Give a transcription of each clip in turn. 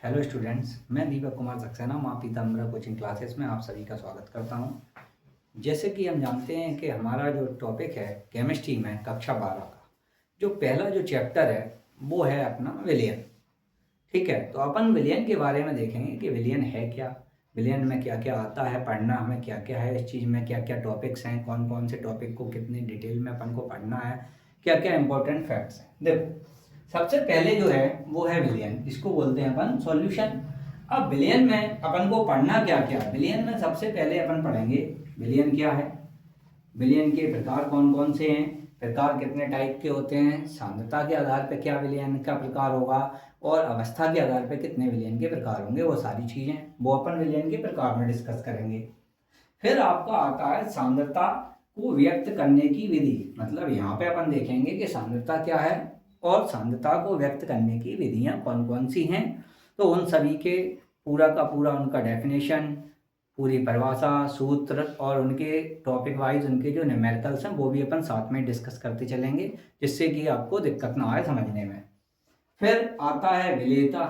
Hello students, मैं दीपक कुमार सक्सेना माँ Pitambara coaching classes में आप सभी का स्वागत करता हूँ। जैसे कि हम जानते हैं कि हमारा जो टॉपिक है केमिस्ट्री में कक्षा 12 का जो पहला जो चैप्टर है वो है अपना विलयन। ठीक है, तो अपन विलयन के बारे में देखेंगे कि विलयन है क्या, विलयन में क्या क्या आता है, पढ़ना हमें क्या क्या है, इस चीज़ में क्या क्या टॉपिक्स हैं, कौन कौन से टॉपिक को कितनी डिटेल में अपन को पढ़ना है, क्या क्या इंपॉर्टेंट फैक्ट्स हैं। देखो, सबसे पहले जो है वो है विलयन, इसको बोलते हैं अपन सॉल्यूशन। अब विलयन में अपन को पढ़ना क्या क्या, विलयन में सबसे पहले अपन पढ़ेंगे विलयन क्या है, विलयन के प्रकार कौन कौन से हैं, प्रकार कितने टाइप के होते हैं, सांद्रता के आधार पर क्या विलयन का प्रकार होगा और अवस्था के आधार पर कितने विलयन के प्रकार होंगे, वो सारी चीज़ें वो अपन विलयन के प्रकार में डिस्कस करेंगे। फिर आपका आता है सांद्रता को व्यक्त करने की विधि, मतलब यहाँ पे अपन देखेंगे कि सांद्रता क्या है और सांद्रता को व्यक्त करने की विधियाँ कौन कौन सी हैं, तो उन सभी के पूरा का पूरा उनका डेफिनेशन, पूरी परिभाषा, सूत्र और उनके टॉपिक वाइज उनके जो न्यूमेरिकल्स हैं वो भी अपन साथ में डिस्कस करते चलेंगे, जिससे कि आपको दिक्कत ना आए समझने में। फिर आता है विलेयता।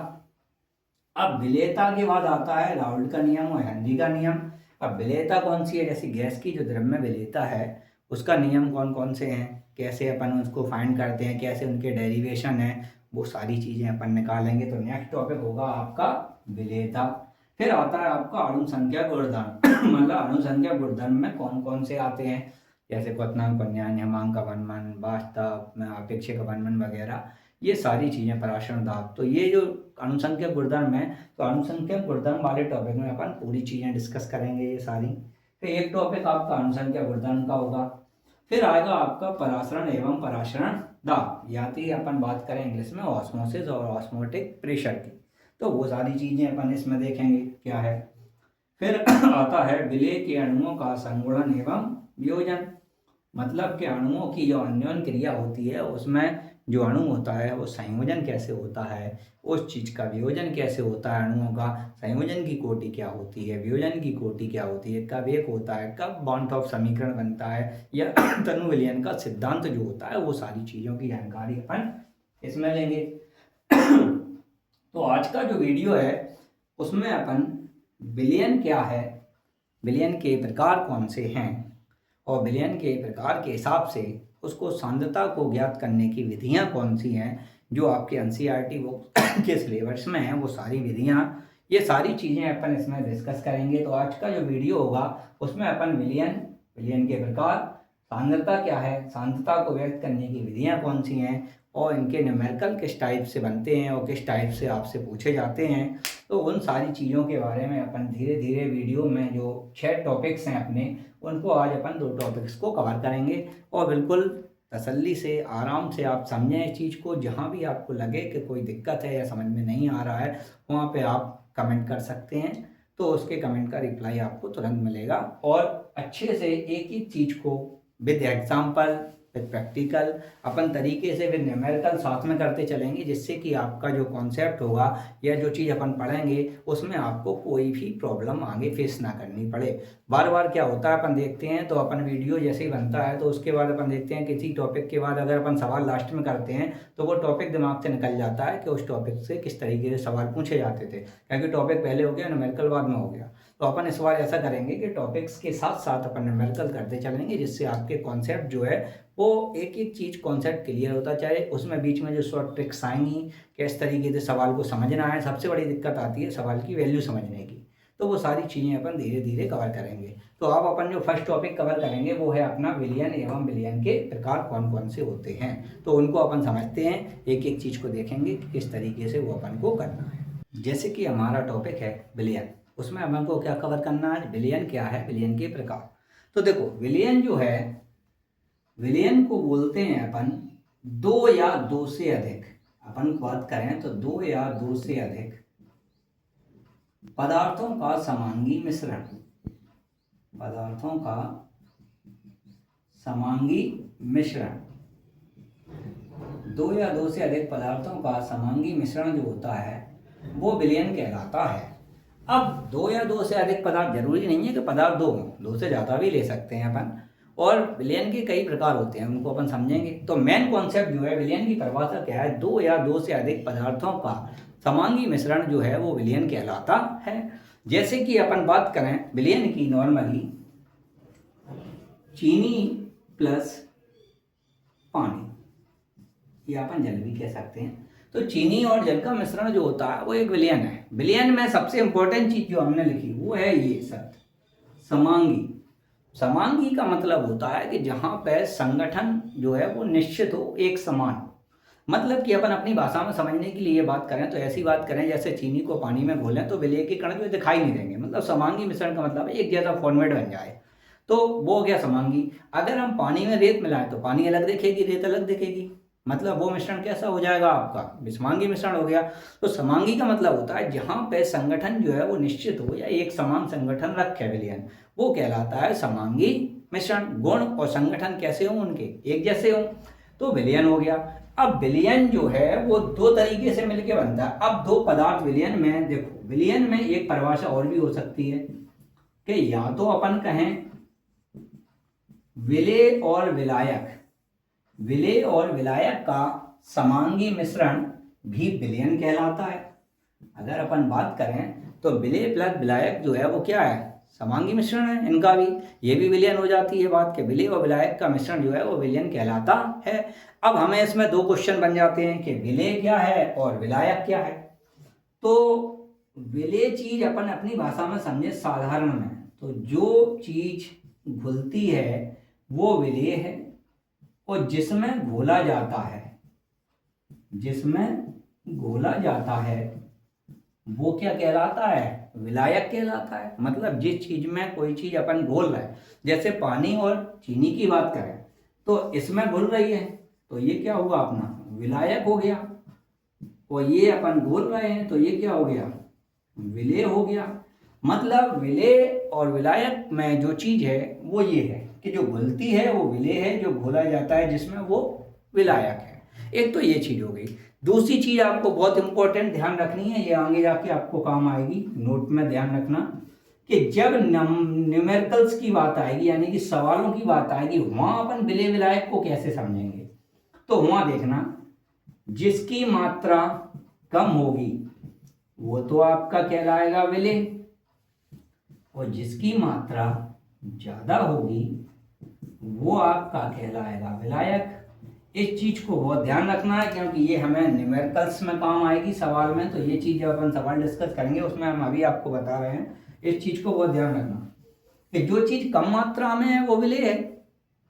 अब विलेयता के बाद आता है राउल्ट का नियम और हेनरी का नियम। अब विलेयता कौन सी है, जैसे गैस की जो द्रव्य विलेयता है उसका नियम कौन कौन से हैं, कैसे अपन उसको फाइंड करते हैं, कैसे उनके डेरिवेशन है, वो सारी चीज़ें अपन निकालेंगे। तो नेक्स्ट टॉपिक होगा आपका विलेयता। फिर आता है आपका अणु संख्या गुणधर्म मतलब अणु संख्या गुणधर्म में कौन कौन से आते हैं, जैसे क्वथनांक, क्वथनांक, ह्यमांक, अवनमन, वास्तव, अपेक्षिक अवनमन वगैरह, ये सारी चीज़ें, पराशरण दाब। तो ये जो अणुसंख्यक गुणधर्म है, तो अणुसंख्यक गुणधर्म वाले टॉपिक में अपन पूरी चीज़ें डिस्कस करेंगे ये सारी। फिर एक टॉपिक आपका अणुसंख्यक गुणधर्म का होगा। फिर आएगा आपका परासरण एवं पराशरण दाब, या तो अपन बात करें इंग्लिश में ऑस्मोसिस और ऑस्मोटिक प्रेशर की, तो वो सारी चीज़ें अपन इसमें देखेंगे क्या है। फिर आता है विलेय के अणुओं का संगुणन एवं वियोजन, मतलब कि अणुओं की जो अन्योन क्रिया होती है उसमें जो अणु होता है वो संयोजन कैसे होता है, उस चीज़ का वियोजन कैसे होता है, अणुओं का संयोजन की कोटि क्या होती है, वियोजन की कोटि क्या होती है, कब एक होता है, कब बॉन्ड ऑफ समीकरण बनता है, या तनु विलयन का सिद्धांत जो होता है, वो सारी चीज़ों की जानकारी अपन इसमें लेंगे। तो आज का जो वीडियो है उसमें अपन विलयन क्या है, विलयन के प्रकार कौन से हैं और विलयन के प्रकार के हिसाब से उसको सांद्रता को ज्ञात करने की विधियां कौन सी हैं, जो आपके एनसीईआरटी बुक के सिलेबस में हैं वो सारी विधियां, ये सारी चीज़ें अपन इसमें डिस्कस करेंगे। तो आज का जो वीडियो होगा उसमें अपन विलयन, विलयन के प्रकार, सांद्रता क्या है, सांद्रता को व्यक्त करने की विधियां कौन सी हैं और इनके न्यूमेरिकल किस टाइप से बनते हैं और किस टाइप से आपसे पूछे जाते हैं, तो उन सारी चीज़ों के बारे में अपन धीरे धीरे वीडियो में जो 6 टॉपिक्स हैं अपने, उनको आज अपन 2 टॉपिक्स को कवर करेंगे। और बिल्कुल तसल्ली से, आराम से आप समझें इस चीज़ को, जहाँ भी आपको लगे कि कोई दिक्कत है या समझ में नहीं आ रहा है वहाँ पे आप कमेंट कर सकते हैं, तो उसके कमेंट का रिप्लाई आपको तुरंत मिलेगा। और अच्छे से एक ही चीज़ को विद एग्जाम्पल, विद प्रैक्टिकल, अपन तरीके से विद न्यूमेरिकल साथ में करते चलेंगे, जिससे कि आपका जो कॉन्सेप्ट होगा या जो चीज़ अपन पढ़ेंगे उसमें आपको कोई भी प्रॉब्लम आगे फेस ना करनी पड़े। बार बार क्या होता है अपन देखते हैं, तो अपन वीडियो जैसे ही बनता है तो उसके बाद अपन देखते हैं किसी टॉपिक के बाद अगर अपन सवाल लास्ट में करते हैं तो वो टॉपिक दिमाग से निकल जाता है कि उस टॉपिक से किस तरीके से सवाल पूछे जाते थे, क्योंकि टॉपिक पहले हो गया, न्यूमेरिकल बाद में हो गया। तो अपन इस बार ऐसा करेंगे कि टॉपिक्स के साथ साथ अपन न्यूमेरिकल करते चलेंगे, जिससे आपके कॉन्सेप्ट जो है वो एक एक चीज़ कॉन्सेप्ट क्लियर होता चाहे, उसमें बीच में जो शॉर्ट ट्रिक्स आएंगी, किस तरीके से सवाल को समझना है। सबसे बड़ी दिक्कत आती है सवाल की वैल्यू समझने की, तो वो सारी चीज़ें अपन धीरे धीरे कवर करेंगे। तो अब अपन जो फर्स्ट टॉपिक कवर करेंगे वो है अपना विलयन एवं विलयन के प्रकार कौन कौन से होते हैं। तो उनको अपन समझते हैं, एक एक चीज़ को देखेंगे कि किस तरीके से वो अपन को करना है। जैसे कि हमारा टॉपिक है विलयन, उसमें अपन को क्या कवर करना है, विलयन क्या है, विलयन के प्रकार। तो देखो, विलयन जो है, विलयन को बोलते हैं अपन 2 या 2 से अधिक, अपन बात करें तो 2 या 2 से अधिक पदार्थों का समांगी मिश्रण, पदार्थों का समांगी मिश्रण, 2 या 2 से अधिक पदार्थों का समांगी मिश्रण जो होता है वो विलयन कहलाता है। अब 2 या 2 से अधिक पदार्थ, जरूरी नहीं है कि पदार्थ 2 हों, 2 से ज़्यादा भी ले सकते हैं अपन, और विलयन के कई प्रकार होते हैं, उनको अपन समझेंगे। तो मेन कॉन्सेप्ट जो है विलयन की परिभाषा क्या है, 2 या 2 से अधिक पदार्थों का समांगी मिश्रण जो है वो विलयन कहलाता है। जैसे कि अपन बात करें विलयन की, नॉर्मली चीनी प्लस पानी, या अपन जल भी कह सकते हैं। तो चीनी और जल का मिश्रण जो होता है वो एक विलयन है। विलयन में सबसे इंपॉर्टेंट चीज जो हमने लिखी वो है ये शब्द समांगी। समांगी का मतलब होता है कि जहां पे संगठन जो है वो निश्चित हो, एक समान। मतलब कि अपन अपनी भाषा में समझने के लिए बात करें तो ऐसी बात करें जैसे चीनी को पानी में घोलें तो विलय के कण जो दिखाई नहीं देंगे। मतलब समांगी मिश्रण का मतलब एक जैसा फॉर्मेट बन जाए, तो वो हो गया समांगी। अगर हम पानी में रेत मिलाएं तो पानी अलग दिखेगी, रेत अलग दिखेगी, मतलब वो मिश्रण कैसा हो जाएगा आपका, समांगी मिश्रण हो गया। तो समांगी का मतलब होता है जहां पे संगठन जो है वो निश्चित हो या एक समान संगठन रखे विलयन, वो कहलाता है समांगी मिश्रण। गुण और संगठन कैसे हो, उनके एक जैसे हो, तो विलयन हो गया। अब विलयन जो है वो दो तरीके से मिलके बनता है। अब दो पदार्थ विलयन में, देखो विलयन में एक परिभाषा और भी हो सकती है कि या तो अपन कहें विलेय और विलायक, विलेय और विलायक का समांगी मिश्रण भी विलयन कहलाता है। अगर अपन बात करें तो विलेय प्लस विलायक जो है वो क्या है, समांगी मिश्रण है इनका भी, ये भी विलयन हो जाती है बात के विलेय और विलायक का मिश्रण जो है वो विलयन कहलाता है। अब हमें इसमें दो क्वेश्चन बन जाते हैं कि विलेय क्या है और विलायक क्या है। तो विलेय चीज अपन अपनी भाषा में समझे साधारण में, तो जो चीज घुलती है वो विलेय है, और जिसमें घोला जाता है, जिसमें घोला जाता है वो क्या कहलाता है, विलायक कहलाता है। मतलब जिस चीज में कोई चीज अपन घोल रहे हैं, जैसे पानी और चीनी की बात करें तो इसमें घुल रही है तो ये क्या होगा अपना, विलायक हो गया। और ये अपन घोल रहे हैं तो ये क्या हो गया, विलेय हो गया। मतलब विलेय और विलायक में जो चीज है वो ये है कि जो घुलती है वो विलेय है, जो घोला जाता है जिसमें वो विलायक है। एक तो ये चीज हो गई। दूसरी चीज आपको बहुत इंपॉर्टेंट ध्यान रखनी है, ये आगे जाके आपको काम आएगी, नोट में ध्यान रखना कि जब न्यूमेरिकल्स की बात आएगी यानी कि सवालों की बात आएगी, वहां अपन विलेय विलायक को कैसे समझेंगे। तो वहां देखना जिसकी मात्रा कम होगी वो तो आपका कहलाएगा विलेय, और जिसकी मात्रा ज्यादा होगी वो आपका कहलाएगा विलायक। इस चीज को बहुत ध्यान रखना है क्योंकि ये हमें न्यूमेरिकल्स में काम आएगी सवाल में। तो ये चीज जब अपन सवाल डिस्कस करेंगे उसमें हम अभी आपको बता रहे हैं, इस चीज को बहुत ध्यान रखना कि जो चीज कम मात्रा में है वो विलेय है,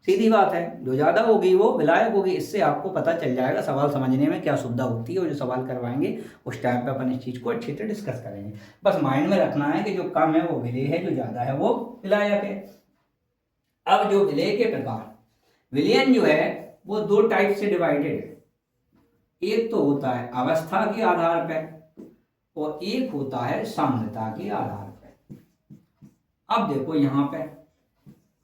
सीधी बात है, जो ज्यादा होगी वो विलायक होगी। इससे आपको पता चल जाएगा सवाल समझने में क्या सुविधा होती है, और जो सवाल करवाएंगे उस टाइम पे अपन इस चीज को अच्छे से डिस्कस करेंगे। बस माइंड में रखना है कि जो कम है वो विलेय है, जो ज्यादा है वो विलायक है। अब जो विलेय के प्रकार, विलयन जो है वो दो टाइप से डिवाइडेड है। एक तो होता है अवस्था के आधार पर और एक होता है सांद्रता के आधार पर। अब देखो यहाँ पे,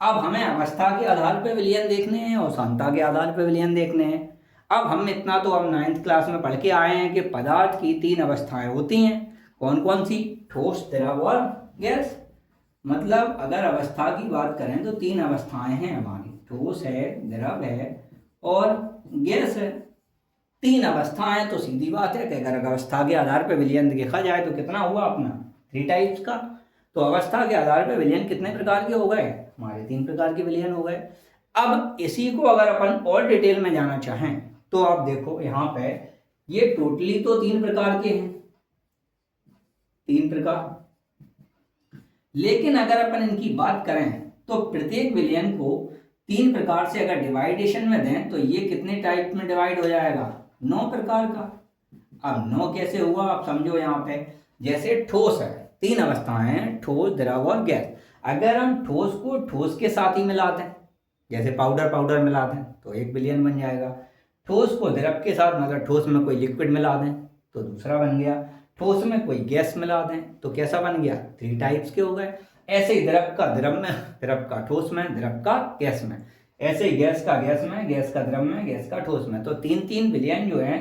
अब हमें अवस्था के आधार पर विलयन देखने हैं और सांद्रता के आधार पर विलयन देखने हैं। अब हम इतना तो अब 9th क्लास में पढ़ के आए हैं कि पदार्थ की 3 अवस्थाएं होती हैं। कौन कौन सी, ठोस, द्रव और गैस। मतलब अगर अवस्था की बात करें तो 3 अवस्थाएं हैं हमारी, ठोस है, द्रव है और गैस है। 3 अवस्थाएं, तो सीधी बात है कि अगर अवस्था के आधार पर विलयन देखा जाए तो कितना हुआ अपना, 3 टाइप्स का। तो अवस्था के आधार पर विलयन कितने प्रकार के हो गए, हमारे 3 प्रकार के विलयन हो गए। अब इसी को अगर अपन और डिटेल में जाना चाहें तो आप देखो यहाँ पे, ये टोटली तो 3 प्रकार के हैं, 3 प्रकार। लेकिन अगर अपन इनकी बात करें तो प्रत्येक विलयन को 3 प्रकार से अगर डिवाइडेशन में दें तो ये कितने टाइप में डिवाइड हो जाएगा, 9 प्रकार का। अब 9 कैसे हुआ आप समझो। यहाँ पे जैसे ठोस है, 3 अवस्थाएं हैं, ठोस, द्रव और गैस। अगर हम ठोस को ठोस के साथ ही मिला दें, जैसे पाउडर पाउडर मिला दें तो एक विलयन बन जाएगा। ठोस को द्रव के साथ, मतलब ठोस में कोई लिक्विड मिला दें तो दूसरा बन गया। ठोस में कोई गैस मिला दें तो कैसा बन गया, 3 टाइप्स के हो गए। ऐसे ही द्रव का द्रव में, द्रव का ठोस में, द्रव का गैस में। ऐसे ही गैस का गैस में, गैस का द्रव में, गैस का ठोस में। तो 3-3 विलयन जो है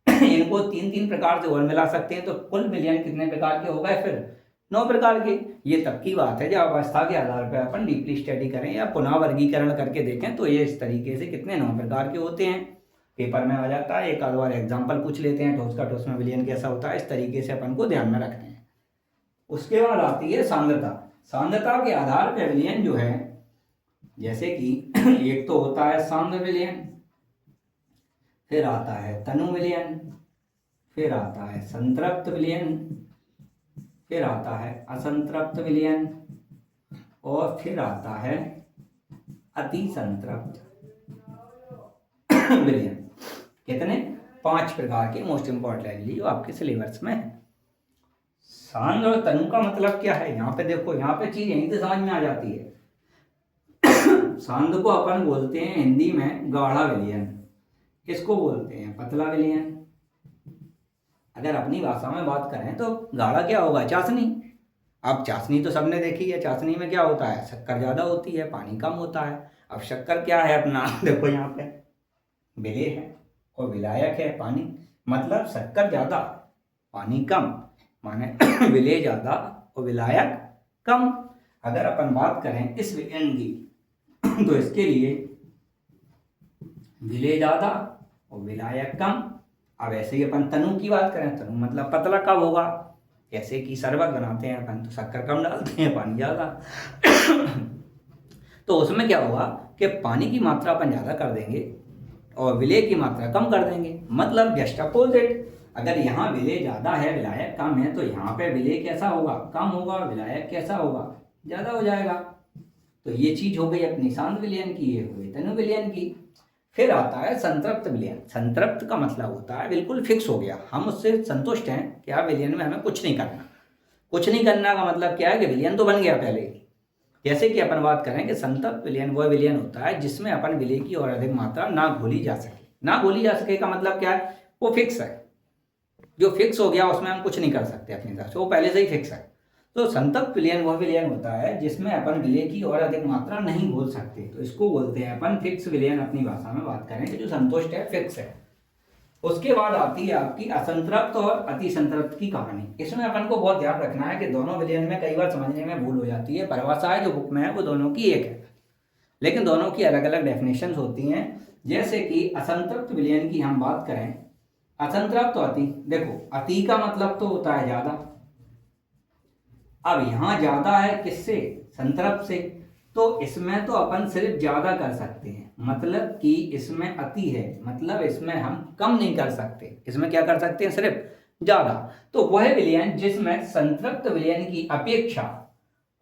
इनको 3-3 प्रकार से और मिला सकते हैं। तो कुल विलयन कितने प्रकार के हो गए फिर, 9 प्रकार के। ये तब की बात है जब अवस्था के आधार पर अपन डीपली स्टडी करें या पुनः वर्गीकरण करके देखें तो ये इस तरीके से कितने 9 प्रकार के होते हैं। पेपर में आ जाता है, एक आध बार एग्जाम्पल पूछ लेते हैं ठोस का ठोस में विलयन कैसा होता है, इस तरीके से अपन को ध्यान में रखना है। उसके बाद आती है सांद्रता। सांद्रता के आधार पर विलयन जो है, जैसे कि एक तो होता है सांद्र विलयन, फिर आता है तनु विलयन, फिर आता है संतृप्त विलयन, फिर आता है असंतृप्त विलयन, और फिर आता है अति संतृप्त विलयन। कितने? 5 प्रकार के मोस्ट इंपॉर्टेंटली जो आपके सिलेबस में है। सांद्र और तनु का मतलब क्या है, यहाँ पे देखो, यहाँ पे चीज यहीं से समझ में आ जाती है। सांद्र को अपन बोलते हैं हिंदी में गाढ़ा विलयन, इसको बोलते हैं पतला विलयन। अगर अपनी भाषा में बात करें तो गाढ़ा क्या होगा? चाशनी। अब चाशनी तो सबने देखी है, चाशनी में क्या होता है? शक्कर ज़्यादा होती है, पानी कम होता है। अब शक्कर क्या है अपना, देखो यहाँ पे विलेय है और विलायक है पानी, मतलब शक्कर ज़्यादा पानी कम, माने विलेय ज़्यादा और विलायक कम। अगर अपन बात करें इस विलयन की तो इसके लिए विलेय ज़्यादा और विलायक कम। अब ऐसे ही अपन तनु की बात करें, तनु मतलब पतला कब होगा? जैसे कि शरबत बनाते हैं अपन तो शक्कर कम डालते हैं, पानी ज़्यादा। तो उसमें क्या होगा कि पानी की मात्रा अपन ज़्यादा कर देंगे और विलेय की मात्रा कम कर देंगे, मतलब जस्ट अपोजिट। अगर यहाँ विलेय ज़्यादा है विलायक कम है तो यहाँ पे विलेय कैसा होगा? कम होगा, विलायक कैसा होगा? ज़्यादा हो जाएगा। तो ये चीज़ हो गई अपनी सांद्र विलयन की, ये हो गई तनु विलयन की। फिर आता है संतृप्त विलयन। संतृप्त का मतलब होता है बिल्कुल फिक्स हो गया, हम उससे संतुष्ट हैं कि आप विलयन में हमें कुछ नहीं करना। कुछ नहीं करना का मतलब क्या है कि विलयन तो बन गया पहले ही। जैसे कि अपन बात करें कि संतृप्त विलयन वह विलयन होता है जिसमें अपन विलेय की और अधिक मात्रा ना घोली जा सके। ना घोली जा सके का मतलब क्या है? वो फिक्स है, जो फिक्स हो गया उसमें हम कुछ नहीं कर सकते अपनी तरफ से, वो पहले से ही फिक्स है। तो संतृप्त विलयन वह विलयन होता है जिसमें अपन विलेय की और अधिक मात्रा नहीं घोल सकते, तो इसको बोलते हैं अपन फिक्स विलयन। अपनी भाषा में बात करें कि जो संतुष्ट है, फिक्स है। उसके बाद आती है आपकी असंतृप्त और अति संतृप्त की कहानी। इसमें अपन को बहुत ध्यान रखना है कि दोनों विलयन में कई बार समझने में भूल हो जाती है। परिभाषा है जो बुक में है वो दोनों की एक है, लेकिन दोनों की अलग अलग डेफिनेशंस होती हैं। जैसे कि असंतृप्त विलयन की हम बात करें, असंतृप्त तो अति, देखो अति का मतलब तो होता है ज्यादा। अब यहाँ ज्यादा है किससे? संतृप्त से। तो इसमें तो अपन सिर्फ ज्यादा कर सकते हैं, मतलब कि इसमें अति है, मतलब इसमें हम कम नहीं कर सकते। इसमें क्या कर सकते हैं? सिर्फ ज्यादा। तो वह विलयन जिसमें संतृप्त विलयन की अपेक्षा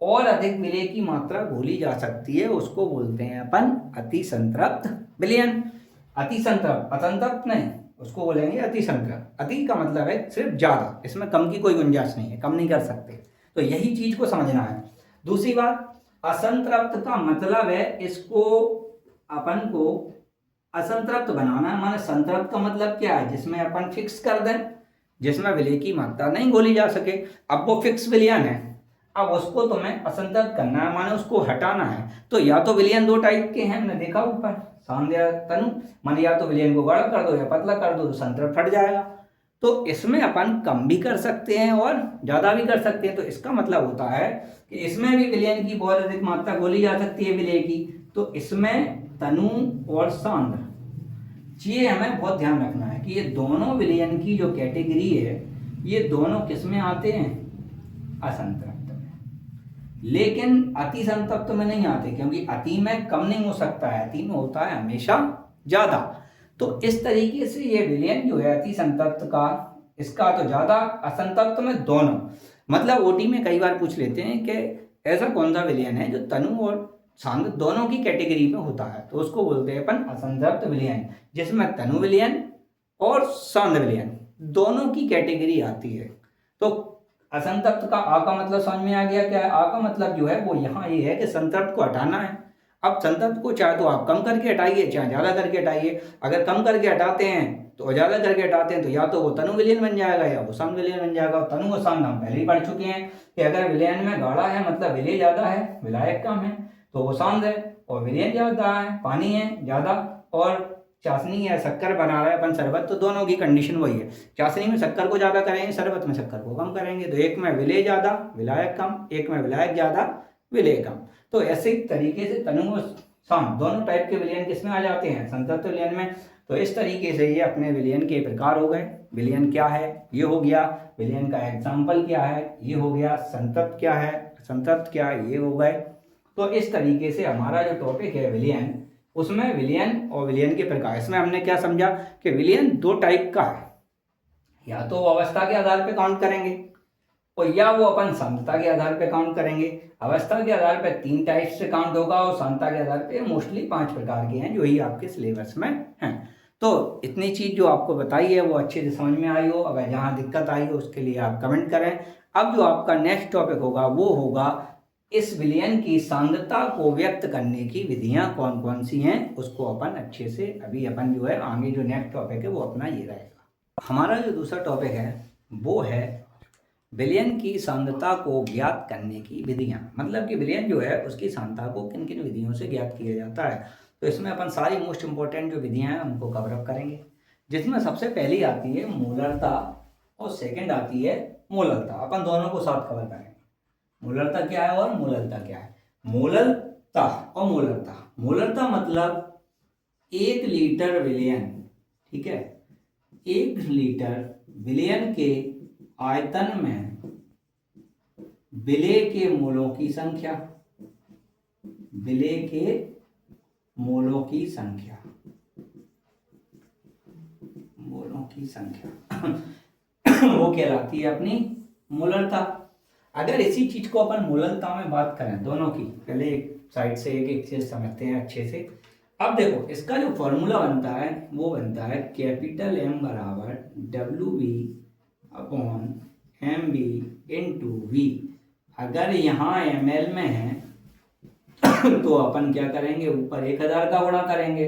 और अधिक विलेय की मात्रा घोली जा सकती है उसको बोलते हैं अपन अति संतृप्त विलयन। अति संतृप्त, असंतृप्त नहीं, उसको बोलेंगे अति संतृप्त। अति का मतलब है सिर्फ ज्यादा, इसमें कम की कोई गुंजाइश नहीं है, कम नहीं कर सकते। तो यही चीज को समझना है। दूसरी बात, असंतृप्त का मतलब है इसको अपन को असंतृप्त बनाना है। माने संतृप्त का मतलब क्या है? जिसमें अपन फिक्स कर दें, जिसमें विलेय की मात्रा नहीं घोली जा सके। अब वो फिक्स विलयन है, अब उसको तुम्हें असंतृप्त करना है, माने उसको हटाना है। तो या तो विलयन दो टाइप के हैं, हमने देखा ऊपर सांद्र या तनु, माने या तो विलयन को गाढ़ा कर दो या पतला कर दो तो संतृप्त हट जाएगा। तो इसमें अपन कम भी कर सकते हैं और ज्यादा भी कर सकते हैं। तो इसका मतलब होता है कि इसमें भी विलयन की बहुत अधिक मात्रा घोली जा सकती है विलेय की। तो इसमें तनु और सांद्र, ये हमें बहुत ध्यान रखना है कि ये दोनों विलयन की जो कैटेगरी है ये दोनों किस में आते हैं? असंतृप्त में। लेकिन अति संतृप्त में नहीं आते, क्योंकि अति में कम नहीं हो सकता है, अति में होता है हमेशा ज्यादा। तो इस तरीके से ये विलयन जो है अति संतृप्त का, इसका तो ज्यादा, असंतृप्त में दोनों। मतलब ओटी में कई बार पूछ लेते हैं कि ऐसा कौन सा विलयन है जो तनु और सांद्र दोनों की कैटेगरी में होता है, तो उसको बोलते हैं अपन असंतृप्त विलयन, जिसमें तनु विलयन और सांद्र विलयन दोनों की कैटेगरी आती है। तो असंतृप्त का आ का मतलब समझ में आ गया क्या है? आ का मतलब जो है वो यहाँ ये है कि संतृप्त को हटाना है। अब संतृप्त को चाहे तो आप कम करके हटाइए, चाहे ज्यादा करके हटाइए। अगर कम करके हटाते हैं तो ज्यादा करके हटाते हैं तो या तो वो तनु विलयन बन जाएगा या वो सांद्र विलयन बन जाएगा। तनु और सांद्र हम पहले ही पढ़ चुके हैं कि अगर विलयन में गाढ़ा है मतलब विलेय ज्यादा है, विलायक कम है, तो वो सांद्र है। और विलयन ज्यादा है, पानी है ज्यादा, और चाशनी या शक्कर बना रहे हैं अपन शरबत, तो दोनों की कंडीशन वही है। चाशनी में शक्कर को ज्यादा करेंगे, शरबत में शक्कर को कम करेंगे। तो एक में विलेय ज्यादा विलायक कम, एक में विलायक ज्यादा विलेय कम। तो ऐसे तरीके से तनु और सांद्र दोनों टाइप के विलयन किसमें आ जाते हैं? संतृप्त विलयन में। तो इस तरीके से ये अपने विलयन के प्रकार हो गए। विलयन क्या है ये हो गया, विलयन का एग्जाम्पल क्या है ये हो गया, संतप्त क्या है, असंतप्त क्या है ये हो गए। तो इस तरीके से हमारा जो टॉपिक है विलयन, उसमें विलयन और विलयन के प्रकार, इसमें हमने क्या समझा कि विलयन दो टाइप का है, या तो वो अवस्था के आधार पे काउंट करेंगे और या वो अपन सांद्रता के आधार पे काउंट करेंगे। अवस्था के आधार पे 3 टाइप से काउंट होगा और सांद्रता के आधार पे मोस्टली 5 प्रकार के हैं जो ही आपके सिलेबस में हैं। तो इतनी चीज जो आपको बताई है वो अच्छे से समझ में आई हो, अगर जहाँ दिक्कत आई हो उसके लिए आप कमेंट करें। अब जो आपका नेक्स्ट टॉपिक होगा वो होगा इस विलयन की सांद्रता को व्यक्त करने की विधियां कौन कौन सी हैं, उसको अपन अच्छे से अभी अपन जो है आगे जो नेक्स्ट टॉपिक है वो अपना ये रहेगा। हमारा जो दूसरा टॉपिक है वो है विलयन की सांद्रता को ज्ञात करने की विधियां, मतलब कि विलयन जो है उसकी सांद्रता को किन किन विधियों से ज्ञात किया जाता है। तो इसमें अपन सारी मोस्ट इंपॉर्टेंट जो विधियां हैं उनको कवर अप करेंगे, जिसमें सबसे पहली आती है मोलरता और सेकंड आती है मोलरता। अपन दोनों को साथ कवर करेंगे। मोलरता क्या है और मोलरता क्या है। मोलरता और मोलरता, मोलरता मतलब 1 लीटर विलयन, ठीक है, 1 लीटर विलयन के आयतन में विलेय के मोलों की संख्या, विलेय के मोलों की संख्या, मोलों की संख्या वो कहलाती है अपनी मोलरता। अगर इसी चीज को अपन मोलरता में बात करें दोनों की, पहले एक साइड से एक चीज समझते हैं अच्छे से। अब देखो इसका जो फॉर्मूला बनता है वो बनता है कैपिटल M बराबर WV upon MB into V। अगर यहाँ ml में है तो अपन क्या करेंगे, ऊपर 1000 का गुणा करेंगे।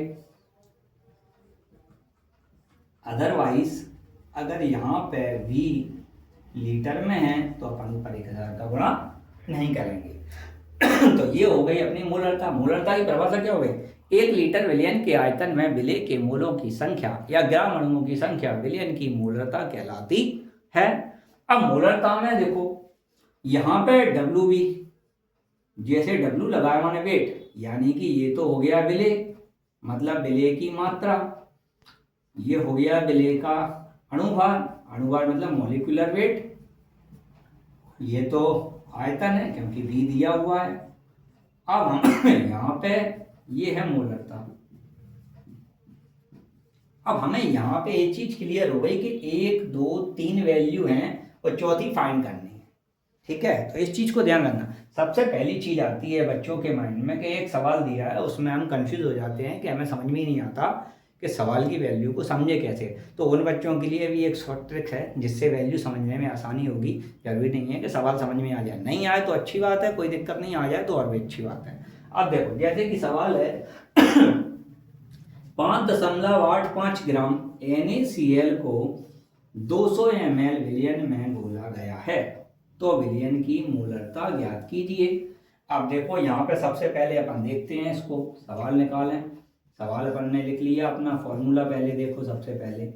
अदरवाइज अगर यहाँ पे V लीटर में है तो अपन ऊपर 1000 का गुणा नहीं करेंगे। तो ये हो गई अपनी मोलरता। मोलरता की परिभाषा क्या हो गई, 1 लीटर विलयन के आयतन में विलेय के मोलों की संख्या या ग्राम अणुओं की संख्या विलयन की मोलरता कहलाती है। अब मोलरता में देखो यहाँ पे WV, जैसे W लगाया मैंने वेट, यानी कि ये तो हो गया विलेय, मतलब विलेय की मात्रा, ये हो गया विलेय का अणुभार, अणुभार मतलब मॉलिक्यूलर वेट, ये तो आयतन है क्योंकि V दिया हुआ है। अब हम यहाँ पे ये है मोलरता। अब हमें यहाँ पे एक चीज क्लियर हो गई कि 1 2 3 वैल्यू हैं और चौथी फाइंड करनी है, ठीक है। तो इस चीज को ध्यान रखना। सबसे पहली चीज आती है बच्चों के माइंड में कि एक सवाल दिया है, उसमें हम कंफ्यूज हो जाते हैं कि हमें समझ में ही नहीं आता कि सवाल की वैल्यू को समझे कैसे। तो उन बच्चों के लिए भी एक शॉर्ट ट्रिक है जिससे वैल्यू समझने में आसानी होगी। जरूरी नहीं है कि सवाल समझ में आ जाए, नहीं आए तो अच्छी बात है, कोई दिक्कत नहीं, आ जाए तो और भी अच्छी बात है। अब देखो जैसे कि सवाल है 5.85 ग्राम NaCl को 200 ml विलयन में घोला गया है, तो विलयन की मोलरता ज्ञात कीजिए। अब देखो यहाँ पे सबसे पहले अपन देखते हैं इसको, सवाल निकालें। सवाल अपन ने लिख लिया अपना फॉर्मूला, पहले देखो सबसे पहले,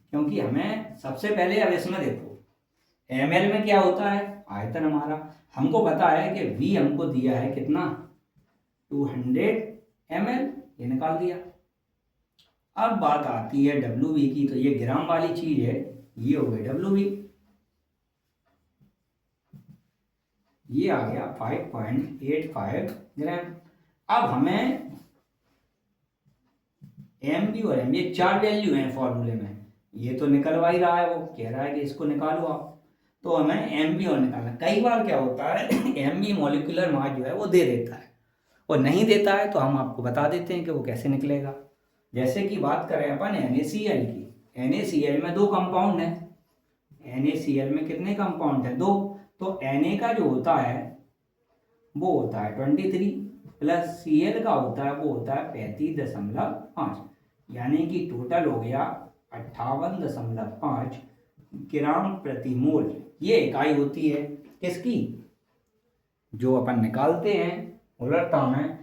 क्योंकि हमें सबसे पहले अब इसमें देखो ml में क्या होता है, आयतन हमारा, हमको पता है कि V हमको दिया है कितना 200 ml, ये निकाल दिया। अब बात आती है WV की, तो ये ग्राम वाली चीज है, ये हो गई WV, ये आ गया 5.85 ग्राम। अब हमें MB और M, ये 4 वैल्यू हैं फॉर्मूले में, ये तो निकलवा ही रहा है, वो कह रहा है कि इसको निकालो आप, तो हमें MB और निकालना। कई बार क्या होता है MB मॉलिक्यूलर मास जो है वो दे देता है, और नहीं देता है तो हम आपको बता देते हैं कि वो कैसे निकलेगा। जैसे कि बात करें अपन NaCl की, NaCl में 2 कंपाउंड है, NaCl में कितने कंपाउंड है, 2। तो Na का जो होता है वो होता है 23 प्लस Cl का होता है वो होता है 35.5, यानी कि टोटल हो गया 58.5 ग्राम प्रति मोल। ये इकाई होती है किसकी, जो अपन निकालते हैं मोलरता में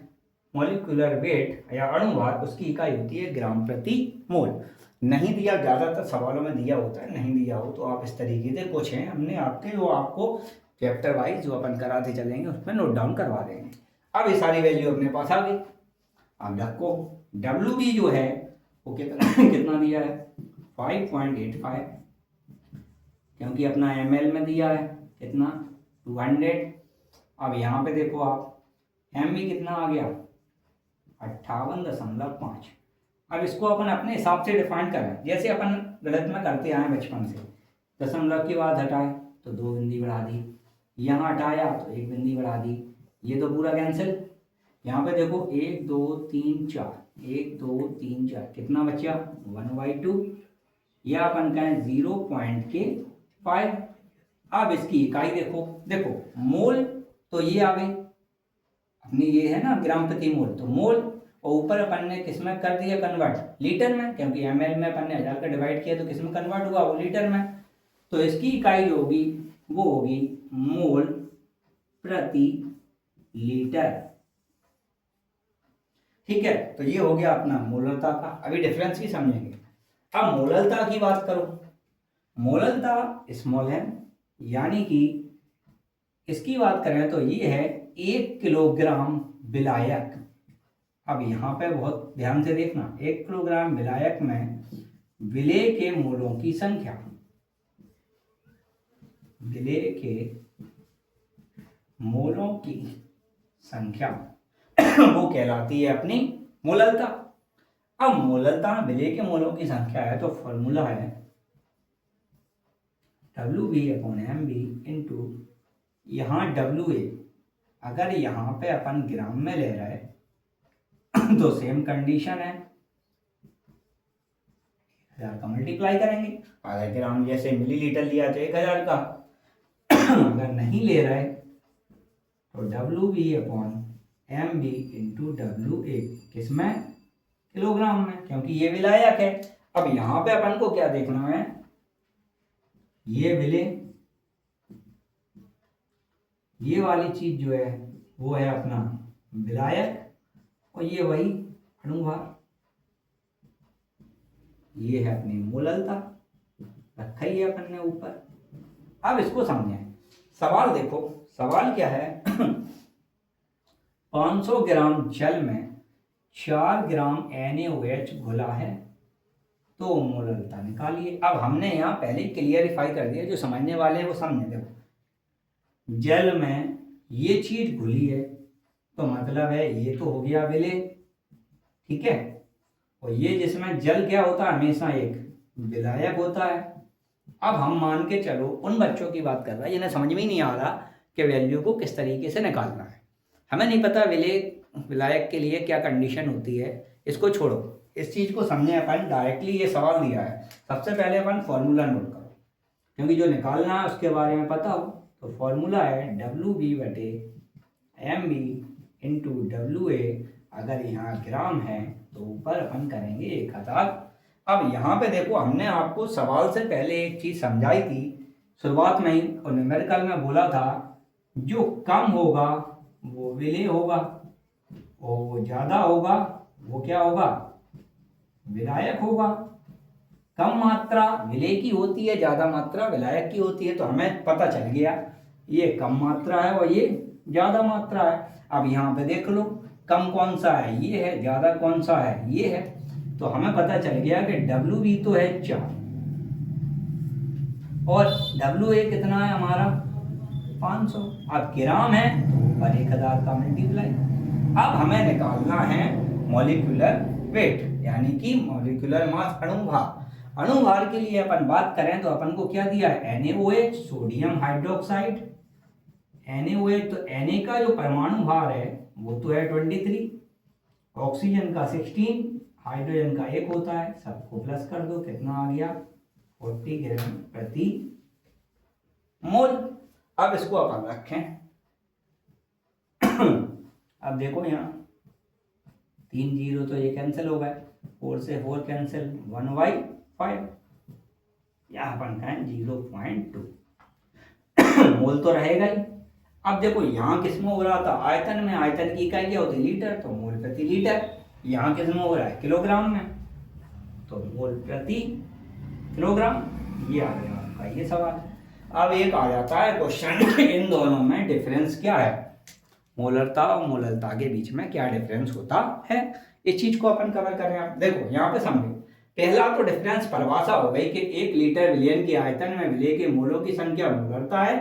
मॉलिक्यूलर वेट या अणुभार, उसकी इकाई होती है ग्राम प्रति मोल। नहीं दिया, ज़्यादातर सवालों में दिया होता है, नहीं दिया हो तो आप इस तरीके से कुछ हैं हमने आपके जो आपको चैप्टर वाइज जो अपन कराते चलेंगे उसमें नोट डाउन करवा देंगे। अब ये सारी वैल्यू अपने पास आ गई। अब देखो WB जो है वो कितना कितना दिया है 5.85, क्योंकि अपना ml में दिया है कितना 200। अब यहाँ पे देखो आप MB कितना आ गया 58.5। अब इसको अपन अपने हिसाब से डिफाइन करें, जैसे अपन गणित में करते आए बचपन से, दशमलव के बाद हटाए तो 2 बिंदी बढ़ा दी, यहाँ हटाया तो 1 बिंदी बढ़ा दी, ये तो पूरा कैंसिल। यहाँ पे देखो 1 2 3 4, 1 2 3 4 कितना बचा 1/2, या अपन कहें 0.5। अब इसकी इकाई देखो, देखो मोल तो ये आ गई अपनी, ये है ना ग्राम प्रति मोल, तो मोल, और ऊपर अपन ने किस में कर दिया कन्वर्ट लीटर में, क्योंकि ml में अपन ने 1000 का डिवाइड किया तो किस में कन्वर्ट हुआ वो लीटर में। तो इसकी इकाई जो होगी वो होगी मोल प्रति लीटर। ठीक है, तो ये हो गया अपना मोलरता का। अभी डिफरेंस भी समझेंगे। अब मोलरता की बात करो, मोलरता स्मॉल m, यानी कि इसकी बात करें तो ये है 1 किलोग्राम विलायक। अब यहाँ पे बहुत ध्यान से देखना, 1 किलोग्राम विलायक में विलेय के मोलों की संख्या, विलेय के मोलों की संख्या वो कहलाती है अपनी मोलरता। अब मोलरता विलेय के मोलों की संख्या है तो फॉर्मूला है WB/MB इंटू, यहाँ WA अगर यहाँ पे अपन ग्राम में ले रहे हैं तो सेम कंडीशन है, 1000 का मल्टीप्लाई करेंगे, आधा ग्राम जैसे मिलीलीटर लिया तो 1000 का अगर नहीं ले रहे तो WB/MB इंटू WA किसमें किलोग्राम में, क्योंकि ये विलायक है। अब यहाँ पे अपन को क्या देखना है, ये विलेय, ये वाली चीज जो है वो है अपना विलायक, और ये वही अणुभार, ये है अपनी मोलरता, रखा ही है अपन ने ऊपर। अब इसको समझें, सवाल देखो, सवाल क्या है 500 ग्राम जल में 4 ग्राम NaOH घुला है तो मोलरता निकालिए। अब हमने यहाँ पहले क्लियरिफाई कर दिया, जो समझने वाले हैं वो समझे। देखो जल में ये चीज घुली है तो मतलब है ये तो हो गया विलेय, ठीक है, और ये जिसमें जल क्या होता है हमेशा एक विलायक होता है। अब हम मान के चलो उन बच्चों की बात कर रहा है जिन्हें समझ में ही नहीं आ रहा कि वैल्यू को किस तरीके से निकालना है, हमें नहीं पता विलायक के लिए क्या कंडीशन होती है, इसको छोड़ो, इस चीज को समझे अपन। डायरेक्टली ये सवाल दिया है, सबसे पहले अपन फॉर्मूला नोट करो, क्योंकि जो निकालना है उसके बारे में पता हो। तो फॉर्मूला है WB/MB इंटू WA, अगर यहाँ ग्राम है तो ऊपर अपन करेंगे 1000। अब यहाँ पे देखो हमने आपको सवाल से पहले एक चीज समझाई थी शुरुआत में ही, और न्यूमेरिकल में बोला था जो कम होगा वो विलेय होगा और वो ज्यादा होगा वो क्या होगा विलायक होगा। कम मात्रा विलेय की होती है, ज्यादा मात्रा विलायक की होती है, तो हमें पता चल गया ये कम मात्रा है और ये ज्यादा मात्रा है। अब यहाँ पे देख लो कम कौन सा है, ये है, ज्यादा कौन सा है, ये है, तो हमें पता चल गया कि WB तो है 4 और WA कितना है हमारा 500। अब ग्राम है और 1000 का मल्टीप्लाई। अब हमें निकालना है मॉलिक्यूलर वेट, यानी कि मॉलिक्यूलर मास, अणुभार। अणुभार के लिए अपन बात करें तो अपन को क्या दिया है NaOH, सोडियम हाइड्रोक्साइड, NaOH, तो Na का जो परमाणु भार है वो तो है 23, ऑक्सीजन का 16, हाइड्रोजन का 1 होता है, सबको प्लस कर दो, कितना आ गया 40 ग्राम प्रति मोल। अब इसको अपन रखें अब देखो यहाँ 3 जीरो तो ये कैंसिल हो गए, 4 से 4 कैंसिल, 1/5, यहाँ अपन कहें 0.2 मोल तो रहेगा ही। अब देखो यहाँ किस में हो रहा था आयतन में, आयतन की इकाई क्या होती है लीटर, तो मोल प्रति लीटर। यहाँ किस में हो रहा है किलोग्राम में, तो मोल प्रति किलोग्राम। ये आ गया आपका ये सवाल। अब एक आ जाता है क्वेश्चन इन दोनों में डिफरेंस क्या है, मोलरता और मोलरता के बीच में क्या डिफरेंस होता है, इस चीज को अपन कवर कर रहे हैं। देखो यहाँ पे समझो, पहला तो डिफरेंस परिभाषा हो गई कि 1 लीटर विलयन के आयतन में विलय के मोलों की संख्या मोलरता है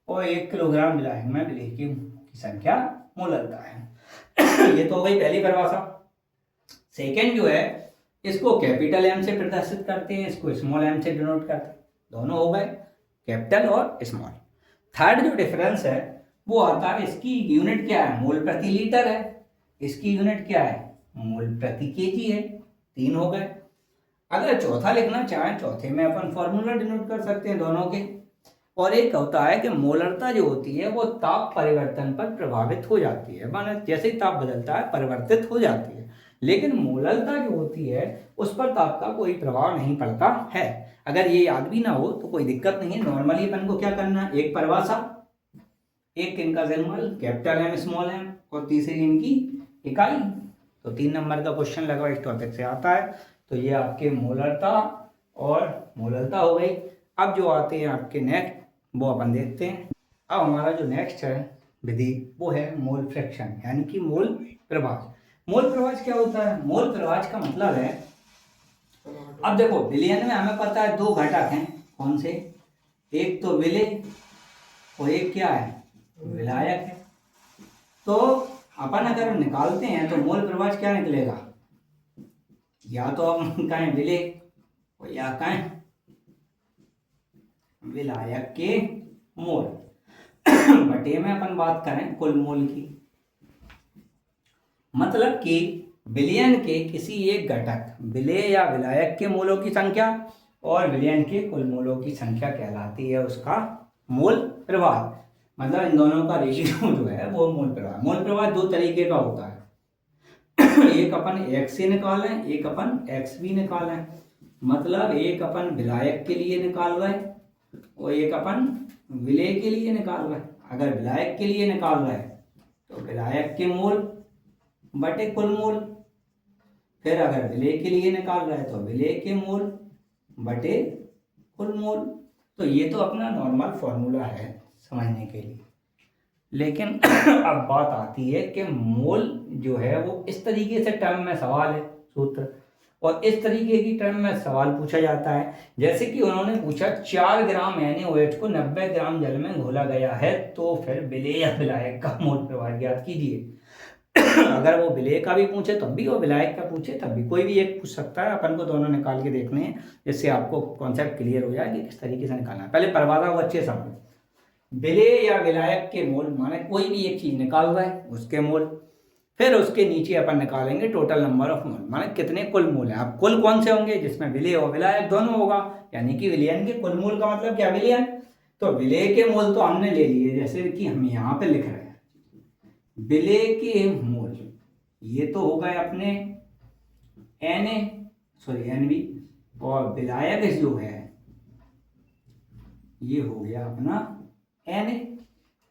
और 1 किलोग्राम विलायक में विलय की संख्या मोलरता है। ये तो हो गई पहली परिभाषा। सेकेंड जो है, इसको कैपिटल एम से प्रदर्शित करते हैं, इसको स्मॉल एम से डिनोट करते हैं। दोनों हो गए, कैपिटल और स्मॉल। थर्ड जो डिफरेंस है वो आता है, इसकी यूनिट क्या है, मोल प्रति लीटर है, इसकी यूनिट क्या है, मोल प्रति केजी है। 3 हो गए। अगर चौथा लिखना चाहें, चौथे में अपन फॉर्मूला डिनोट कर सकते हैं दोनों के। और एक होता है कि मोलरता जो होती है वो ताप परिवर्तन पर प्रभावित हो जाती है, माने जैसे ही ताप बदलता है परिवर्तित हो जाती है। लेकिन मोलरता जो होती है उस पर ताप का कोई प्रभाव नहीं पड़ता है। अगर ये याद भी ना हो तो कोई दिक्कत नहीं है। नॉर्मली अपन को क्या करना है, एक परिभाषा, एक इनका symbol capital M small M और तीसरी इनकी इकाई। तो 3 नंबर का क्वेश्चन लगा इस टॉपिक से आता है। तो ये आपके मोलरता और मोलरता हो गई। अब जो आते हैं आपके नेक्स्ट, वो अपन देखते हैं। अब हमारा जो नेक्स्ट है विधि वो है मोल फ्रैक्शन, यानी कि मोल प्रभाज। मोल प्रभाज क्या होता है, मोल प्रभाज का मतलब है, अब देखो विलयन में हमें पता है 2 घटक हैं, कौन से, एक तो विलय और एक क्या है, विलायक है। तो अपन अगर निकालते हैं तो मोल प्रभाज क्या निकलेगा, या तो हम कहें विलय और या कहें विलायक के मोल। बटे में अपन बात करें कुल मोल की, मतलब कि विलयन के किसी एक घटक विलय या विलायक के मोलों की संख्या और विलयन के कुल मोलों की संख्या कहलाती है उसका मोल प्रभाव। मतलब इन दोनों का रेशियो जो है वो मोल प्रभाव। मोल प्रभाव 2 तरीके का होता है, एक अपन x से निकालें, एक अपन x भी निकालें। मतलब एक अपन विलायक के लिए निकाल रहे और एक अपन विलय के लिए निकाल रहे। अगर विलायक के लिए निकाल रहे तो विलायक के मोल बटे कुल मोल, फिर अगर विलय के लिए निकाल रहे तो विलय के मोल बटे कुल मोल। तो ये तो अपना नॉर्मल फॉर्मूला है समझने के लिए। लेकिन अब बात आती है कि मोल जो है वो इस तरीके से टर्म में सवाल है, सूत्र, और इस तरीके की टर्म में सवाल पूछा जाता है। जैसे कि उन्होंने पूछा 4 ग्राम NaOH को 90 ग्राम जल में घोला गया है, तो फिर विलय या विलायक का मोल प्रभाव ज्ञात कीजिए। अगर वो विलय का भी पूछे तब भी और विलायक का पूछे तब भी, कोई भी एक पूछ सकता है। अपन को दोनों निकाल के देखने हैं, जिससे आपको कॉन्सेप्ट क्लियर हो जाए कि किस तरीके से निकालना है। पहले परिभाषा को अच्छे समझो। विलय या विलायक के मोल माने कोई भी एक चीज निकाल रहा है उसके मोल, फिर उसके नीचे अपन निकालेंगे टोटल नंबर ऑफ मोल, माने कितने कुल मोल हैं। अब कुल कौन से होंगे, जिसमें विलय और विलायक दोनों होगा, यानी कि विलयन के कुल मोल का मतलब क्या, विलयन। तो विलय के मोल तो हमने ले लिए, जैसे कि हम यहाँ पे लिख रहे हैं विलय के मोल, ये तो हो गए अपने NB, और विलायक जो है ये हो गया अपना Na।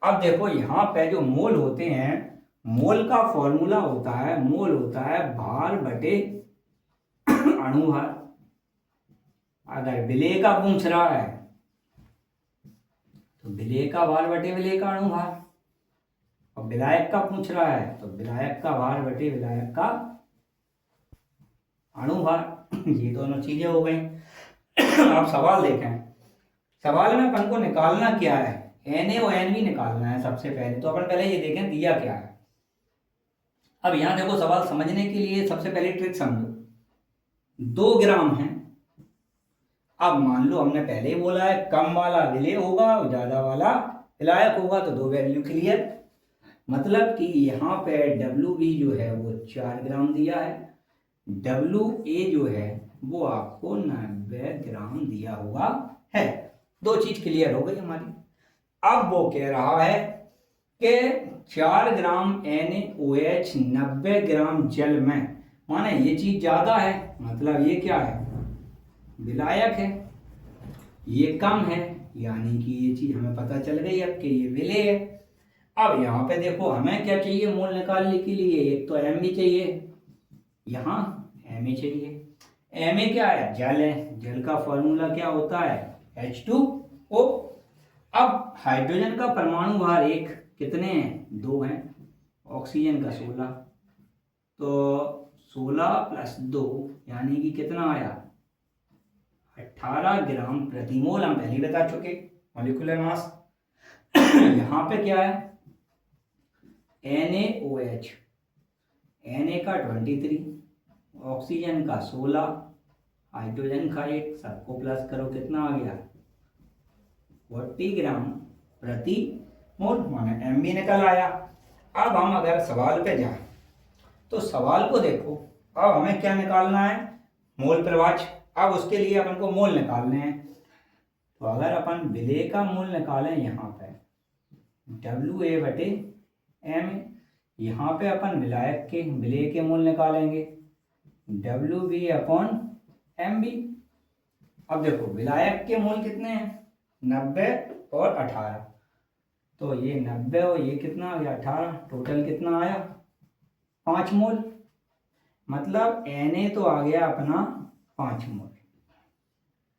अब देखो यहाँ पे जो मोल होते हैं, मोल का फॉर्मूला होता है, मोल होता है भार बटे अणुभार। अगर विलय का पूछ रहा है तो विलय का भार बटे विलय का अणुभार, और विलायक का पूछ रहा है तो विलायक का भार बटे विलायक का अणुभार। ये दोनों चीजें हो गई। आप सवाल देखें, सवाल में अपन को निकालना क्या है, Na और Nb निकालना है सबसे पहले। तो अपन पहले ये देखें दिया क्या है। अब यहाँ देखो सवाल समझने के लिए सबसे पहले ट्रिक समझो। 2 ग्राम है। अब मान लो हमने पहले ही बोला है कम वाला विलय होगा और ज्यादा वाला विलायक होगा, तो 2 वैल्यू क्लियर। मतलब कि यहाँ पे WB जो है वो 4 ग्राम दिया है, WA जो है वो आपको 90 ग्राम दिया हुआ है। 2 चीज क्लियर हो गई हमारी। अब वो कह रहा है कि 4 ग्राम NaOH 90 ग्राम जल में, माने ये चीज ज्यादा है, मतलब ये क्या है, विलायक है, ये कम है, यानी कि ये चीज हमें पता चल गई अब कि ये विलय है। अब यहाँ पे देखो हमें क्या चाहिए मोल निकालने के लिए, एक तो Mb चाहिए, यहाँ Ma चाहिए। Ma क्या है, जल है, जल का फॉर्मूला क्या होता है, H2O। अब हाइड्रोजन का परमाणु भार 1, कितने हैं, 2 हैं, ऑक्सीजन का 16, तो 16 प्लस 2 यानी कि कितना आया 18 ग्राम प्रति मोल। हम पहले ही बता चुके मॉलिक्यूलर मास। यहाँ पे क्या है NaOH, Na का 23, ऑक्सीजन का 16, हाइड्रोजन का 1, सबको प्लस करो कितना आ गया 40 ग्राम प्रति मोल, माने MB निकल आया। अब हम अगर सवाल पे जाएं तो सवाल को देखो, अब हमें क्या निकालना है मोल प्रवाह। अब उसके लिए अपन को मोल निकालने हैं। तो अगर अपन विलेय का मोल निकालें यहाँ पे WA/M, यहाँ पे अपन विलेय के मोल निकालेंगे WB/MB। अब देखो विलायक के मोल कितने हैं 90 और 18, तो ये 90 और ये कितना आ गया 18, टोटल कितना आया 5 मोल। मतलब Na तो आ गया अपना 5 मोल।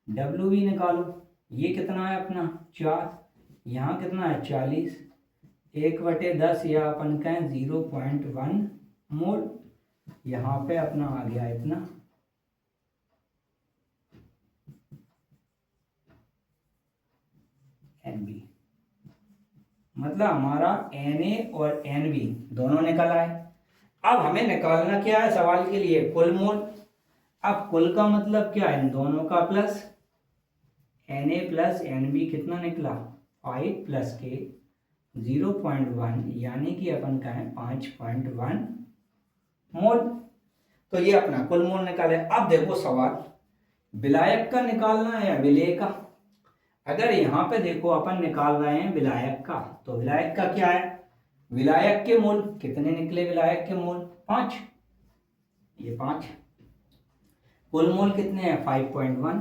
WB निकालो, ये कितना है अपना 4, यहाँ कितना है 40, 1/10 या अपन कहें 0.1 मोल। यहाँ पे अपना आ गया इतना NB। मतलब हमारा Na और NB दोनों निकल आए। अब हमें निकालना क्या है सवाल के लिए कुल मोल। अब कुल का मतलब क्या है इन दोनों का प्लस, Na प्लस NB कितना निकला 5 प्लस के 0.1 यानी कि अपन कहें 5.1 मोल। तो ये अपना कुल मोल निकाले। अब देखो सवाल विलायक का निकालना है या विलेय का। अगर यहाँ पे देखो अपन निकाल रहे हैं विलायक का, तो विलायक का क्या है विलायक के मोल कितने निकले, विलायक के मोल 5, ये 5। कुल मोल कितने हैं 5.1,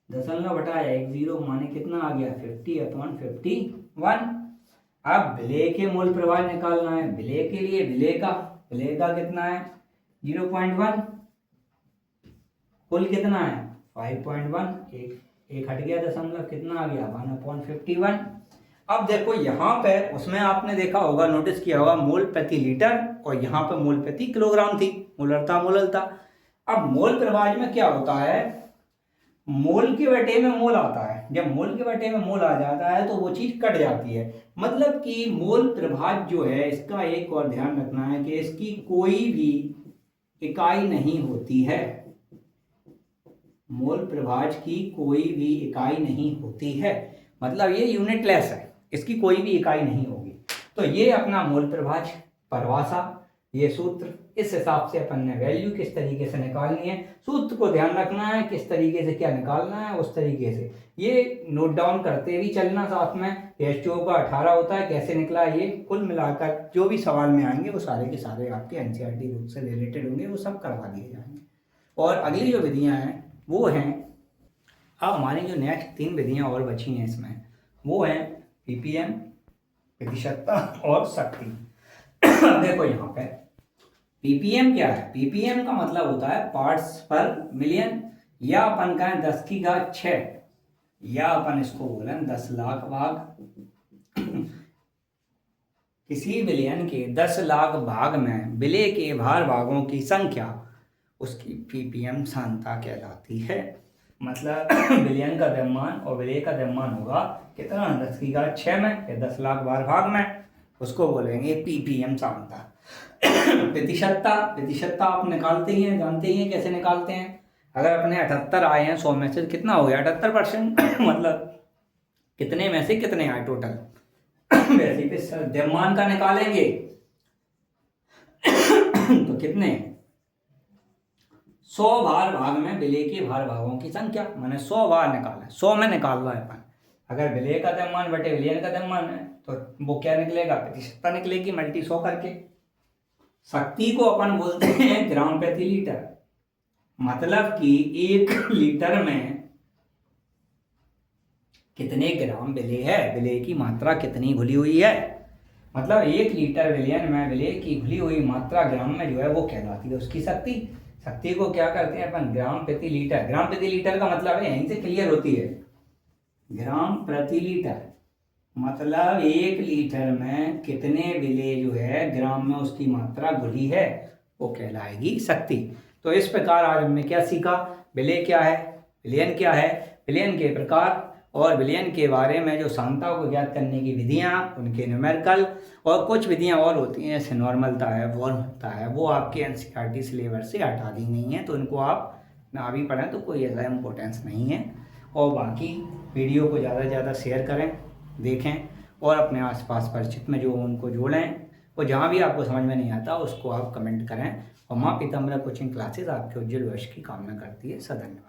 दशमलव बटाया 10 माने कितना आ गया 50/51। अब विलेय के मोल प्रवाह निकालना है। विलेय के लिए विलेय का कितना है 0.1, कुल कितना है 5.1, एक हट गया दशमलव कितना आ गया 1/51। अब देखो यहाँ पे उसमें आपने देखा होगा नोटिस किया होगा मोल प्रति लीटर और यहाँ पे मोल प्रति किलोग्राम थी, मोलरता मोललता। अब मोल प्रवाह में क्या होता है मोल के बटे में मोल आता है। जब मोल के बटे में मोल आ जाता है तो वो चीज कट जाती है। मतलब कि मोल प्रवाह जो है इसका एक और ध्यान रखना है कि इसकी कोई भी इकाई नहीं होती है। मोल प्रवाह की कोई भी इकाई नहीं होती है, मतलब ये यूनिटलेस है, इसकी कोई भी इकाई नहीं होगी। तो ये अपना मोल प्रवाह परिभाषा, ये सूत्र, इस हिसाब से अपन ने वैल्यू किस तरीके से निकालनी है, सूत्र को ध्यान रखना है किस तरीके से क्या निकालना है, उस तरीके से ये नोट डाउन करते भी चलना साथ में। H2O का 18 होता है, कैसे निकला, ये कुल मिलाकर जो भी सवाल में आएंगे वो सारे के सारे आपके NCERT बुक से रिलेटेड होंगे, वो सब करवा दिए जाएंगे। और अगली जो विधियाँ हैं वो हैं, अब हमारी जो नेक्स्ट 3 विधियाँ और बची हैं इसमें, वो हैं PPM, प्रतिशतता और शक्ति। देखो यहाँ पे PPM क्या है, PPM का मतलब होता है पार्ट्स पर मिलियन, या अपन कहें 10⁶, या अपन इसको बोलें 10 लाख भाग। किसी विलयन के 10 लाख भाग में विलेय के भार भागों की संख्या उसकी PPM सांद्रता कहलाती है। मतलब विलयन का द्रव्यमान और विलेय का द्रव्यमान होगा कितना 10⁶ में या 10 लाख बार भाग में, उसको बोलेंगे PPM सांद्रता। प्रतिशतता आप निकालते ही हैं, जानते ही हैं कैसे निकालते हैं। अगर अपने 78 आए हैं 100 में से कितना हो गया 78%, मतलब कितने में से कितने आए टोटल। वैसे ही द्रव्यमान का निकालेंगे तो कितने 100 भार भाग में विलेय के भार भागों की संख्या, मैंने 100 बार निकाला, 100 में निकाल रहा है अपन। अगर विलेय का द्रव्यमान बटे विलयन का द्रव्यमान है तो वो क्या निकलेगा, प्रतिशतता निकलेगी मल्टी 100 करके। शक्ति को अपन बोलते हैं ग्राम प्रति लीटर, मतलब कि 1 लीटर में कितने ग्राम विलेय है, विलेय की मात्रा कितनी घुली हुई है। मतलब 1 लीटर विलयन में विलेय की घुली हुई मात्रा ग्राम में जो है वो कहलाती है उसकी शक्ति। शक्ति को क्या करते हैं अपन ग्राम प्रति लीटर, ग्राम प्रति लीटर का मतलब है यहीं से क्लियर होती है, ग्राम प्रति लीटर मतलब 1 लीटर में कितने विलेय जो है ग्राम में उसकी मात्रा घुली है वो कहलाएगी शक्ति। तो इस प्रकार आज हमने क्या सीखा, विलय क्या है, विलयन क्या है, विलयन के प्रकार और विलयन के बारे में जो सांख्यताओं को ज्ञात करने की विधियाँ, उनके न्यूमेरिकल और कुछ विधियाँ और होती हैं जैसे नॉर्मलता है, वॉर्मता है, वो आपके एनसीईआरटी सिलेबस से हटा दी गई हैं, तो इनको आप ना भी पढ़ें तो कोई ऐसा इम्पोर्टेंस नहीं है। और बाकी वीडियो को ज़्यादा से ज़्यादा शेयर करें, देखें और अपने आसपास परिचित में जो उनको जोड़ें, और जहाँ भी आपको समझ में नहीं आता उसको आप कमेंट करें। और माँ पीताम्बरा कोचिंग क्लासेस आपके उज्जवल भविष्य की कामना करती है। धन्यवाद।